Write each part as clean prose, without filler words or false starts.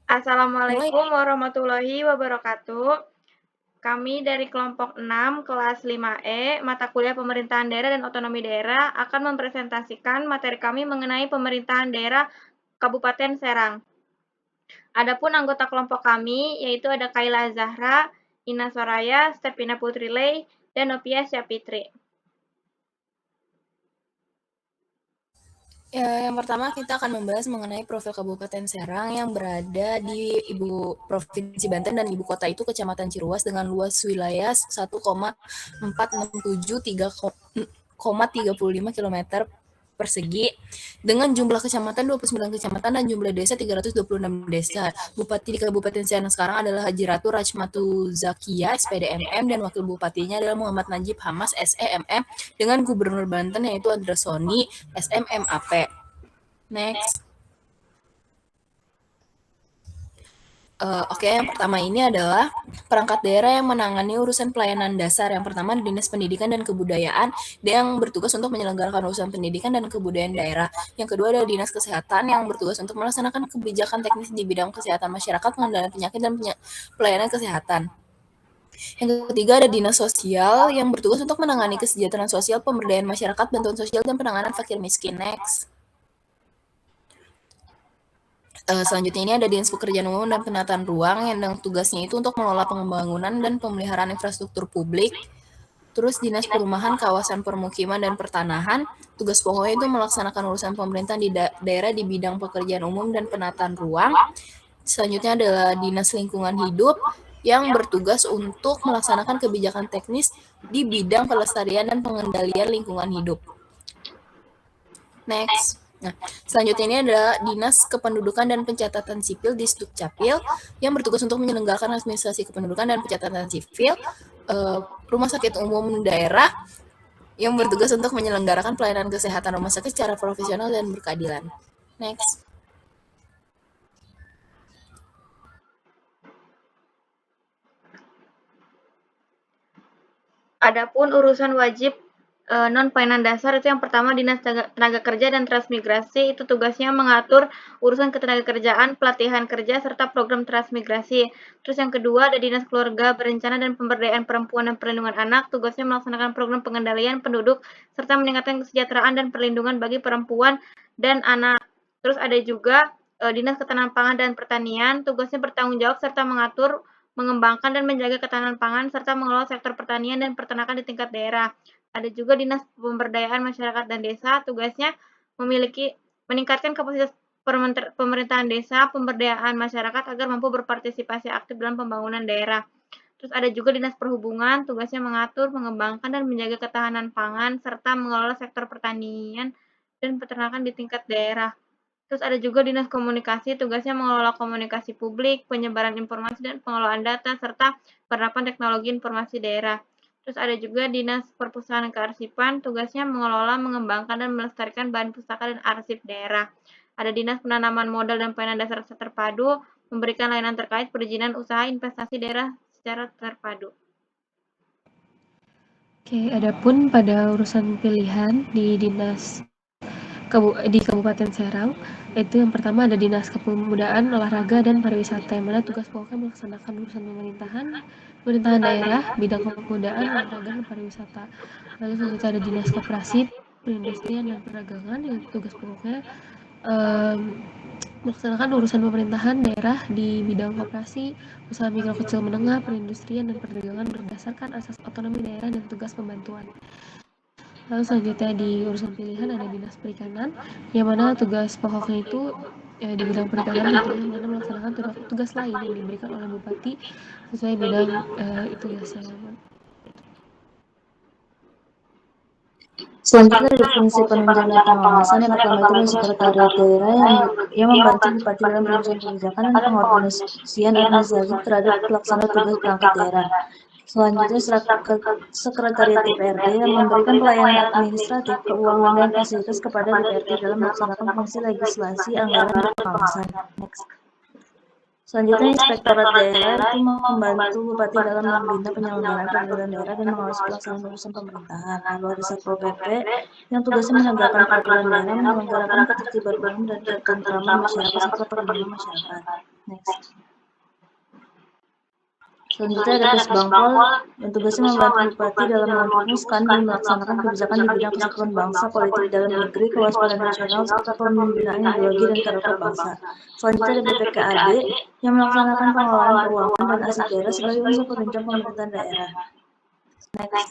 Mulai. Assalamualaikum warahmatullahi wabarakatuh. Kami dari kelompok 6 kelas 5E, mata kuliah Pemerintahan Daerah dan Otonomi Daerah akan mempresentasikan materi kami mengenai pemerintahan daerah Kabupaten Serang. Adapun anggota kelompok kami yaitu ada Kaila Zahra, Ina Soraya, Stepina Putri Lei, dan Novia Syafitri. Yang pertama kita akan membahas mengenai profil Kabupaten Serang yang berada di ibu provinsi Banten dan ibu kota itu Kecamatan Ciruas dengan luas wilayah 1,467 km persegi dengan jumlah kecamatan 29 kecamatan dan jumlah desa 326 desa. Bupati di Kabupaten Serang sekarang adalah Haji Ratu Rachmatu Zakia SPDMM dan wakil bupatinya adalah Muhammad Najib Hamas SEMM dengan gubernur Banten yaitu Andra Soni SMMAP. Next. Oke, yang pertama ini adalah perangkat daerah yang menangani urusan pelayanan dasar. Yang pertama Dinas Pendidikan dan Kebudayaan yang bertugas untuk menyelenggarakan urusan pendidikan dan kebudayaan daerah. Yang kedua adalah Dinas Kesehatan yang bertugas untuk melaksanakan kebijakan teknis di bidang kesehatan masyarakat, pengendalian penyakit dan pelayanan kesehatan. Yang ketiga ada Dinas Sosial yang bertugas untuk menangani kesejahteraan sosial, pemberdayaan masyarakat, bantuan sosial dan penanganan fakir miskin. Next. Selanjutnya ini ada Dinas Pekerjaan Umum dan Penataan Ruang yang tugasnya itu untuk mengelola pembangunan dan pemeliharaan infrastruktur publik. Terus Dinas Perumahan, Kawasan Permukiman dan Pertanahan, tugas pokoknya itu melaksanakan urusan pemerintahan di daerah di bidang pekerjaan umum dan penataan ruang. Selanjutnya adalah Dinas Lingkungan Hidup yang bertugas untuk melaksanakan kebijakan teknis di bidang pelestarian dan pengendalian lingkungan hidup. Next. Nah, selanjutnya ini adalah Dinas Kependudukan dan Pencatatan Sipil di Dukcapil yang bertugas untuk menyelenggarakan administrasi kependudukan dan pencatatan sipil, Rumah Sakit Umum Daerah yang bertugas untuk menyelenggarakan pelayanan kesehatan rumah sakit secara profesional dan berkeadilan. Next. Adapun urusan wajib non-pelayanan dasar itu yang pertama Dinas Tenaga Kerja dan Transmigrasi, itu tugasnya mengatur urusan ketenagakerjaan, pelatihan kerja, serta program transmigrasi. Terus yang kedua ada Dinas Keluarga Berencana dan Pemberdayaan Perempuan dan Perlindungan Anak, tugasnya melaksanakan program pengendalian penduduk serta meningkatkan kesejahteraan dan perlindungan bagi perempuan dan anak. Terus ada juga Dinas Ketahanan Pangan dan Pertanian, tugasnya bertanggung jawab serta mengatur, mengembangkan dan menjaga ketahanan pangan serta mengelola sektor pertanian dan peternakan di tingkat daerah. Ada juga Dinas Pemberdayaan Masyarakat dan Desa, tugasnya meningkatkan kapasitas pemerintahan desa, pemberdayaan masyarakat agar mampu berpartisipasi aktif dalam pembangunan daerah. Terus ada juga Dinas Perhubungan, tugasnya mengatur, mengembangkan dan menjaga ketahanan pangan serta mengelola sektor pertanian dan peternakan di tingkat daerah. Terus ada juga Dinas Komunikasi, tugasnya mengelola komunikasi publik, penyebaran informasi dan pengelolaan data serta penerapan teknologi informasi daerah. Terus ada juga Dinas Perpustakaan dan Kearsipan, tugasnya mengelola, mengembangkan, dan melestarikan bahan pustaka dan arsip daerah. Ada Dinas Penanaman Modal dan Pelayanan Dasar Terpadu, memberikan layanan terkait perizinan usaha investasi daerah secara terpadu. Oke, adapun pada urusan pilihan di Kabupaten Serang, itu yang pertama ada Dinas Kepemudaan, Olahraga, dan Pariwisata, yang mana tugas pokoknya melaksanakan urusan pemerintahan daerah, bidang kepemudaan, olahraga, dan pariwisata. Lalu selanjutnya ada Dinas Koperasi, Perindustrian, dan Perdagangan, yang tugas pokoknya melaksanakan urusan pemerintahan daerah di bidang koperasi, usaha mikro kecil menengah, perindustrian, dan perdagangan berdasarkan asas otonomi daerah dan tugas pembantuan. Lalu selanjutnya di urusan pilihan ada Dinas Perikanan, yang mana tugas pokoknya itu di bidang perikanan tentunya, mana melaksanakan tugas lain yang diberikan oleh Bupati sesuai bidang tugasnya. Selanjutnya ada fungsi penunjang dan pengawasan. Yang pertama itu adalah sekretariat daerah yang membantu bupati dalam penyusunan kebijakan dan pengorganisasian administratif terhadap pelaksana tugas perangkat daerah. Selanjutnya sekretariat DPRD yang memberikan pelayanan administratif, keuangan, dan fasilitas kepada DPRD dalam melaksanakan fungsi legislasi, anggaran, dan pengawasan. Next. Selanjutnya, Inspektorat Daerah itu membantu Bupati dalam membina penyelenggaraan pemerintahan daerah dan mengawasi pelaksanaan urusan pemerintahan. Lalu ada Satpol PP yang tugasnya menegakkan peraturan daerah, menyelenggarakan ketertiban umum dan ketentraman masyarakat serta perlindungan masyarakat. Next. Selanjutnya ada Kesbangpol yang tugasnya membantu Bupati dalam merumuskan dan melaksanakan kebijakan di bidang kesatuan bangsa, politik dalam negeri, kewaspadaan nasional, serta pembinaan ideologi dan karakter bangsa. Selanjutnya ada BPKAD yang melaksanakan pengelolaan keuangan dan aset daerah sebagai unsur penunjang pemerintahan daerah. Next.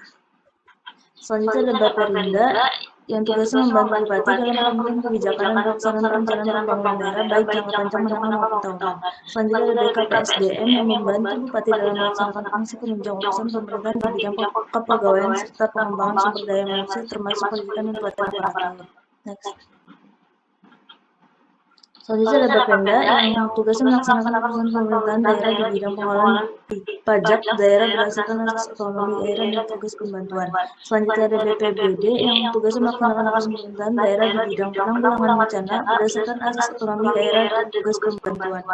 Selanjutnya ada Baperinda yang tugasnya membantu Bupati dalam perencanaan kebijakan dan pelaksanaan perencanaan pembangunan daerah baik jangka panjang, menengah maupun tahunan. Selanjutnya ada BKPSDM yang membantu Bupati dalam melaksanakan fungsi penunjang urusan pemerintahan di bidang kepegawaian serta pengembangan sumber daya manusia termasuk pendidikan dan pelatihan aparatur. Next. Selanjutnya ada Bapenda yang tugasnya melaksanakan urusan pemerintahan daerah di bidang pengelolaan pajak daerah berdasarkan asas otonomi daerah dan tugas pembantuan. Selanjutnya ada BPBD yang tugasnya melaksanakan urusan pemerintahan daerah di bidang penanggulangan bencana berdasarkan asas otonomi daerah dan tugas pembantuan.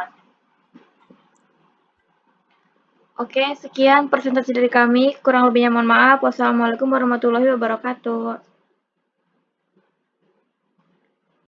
Oke, sekian presentasi dari kami. Kurang lebihnya mohon maaf. Wassalamualaikum warahmatullahi wabarakatuh.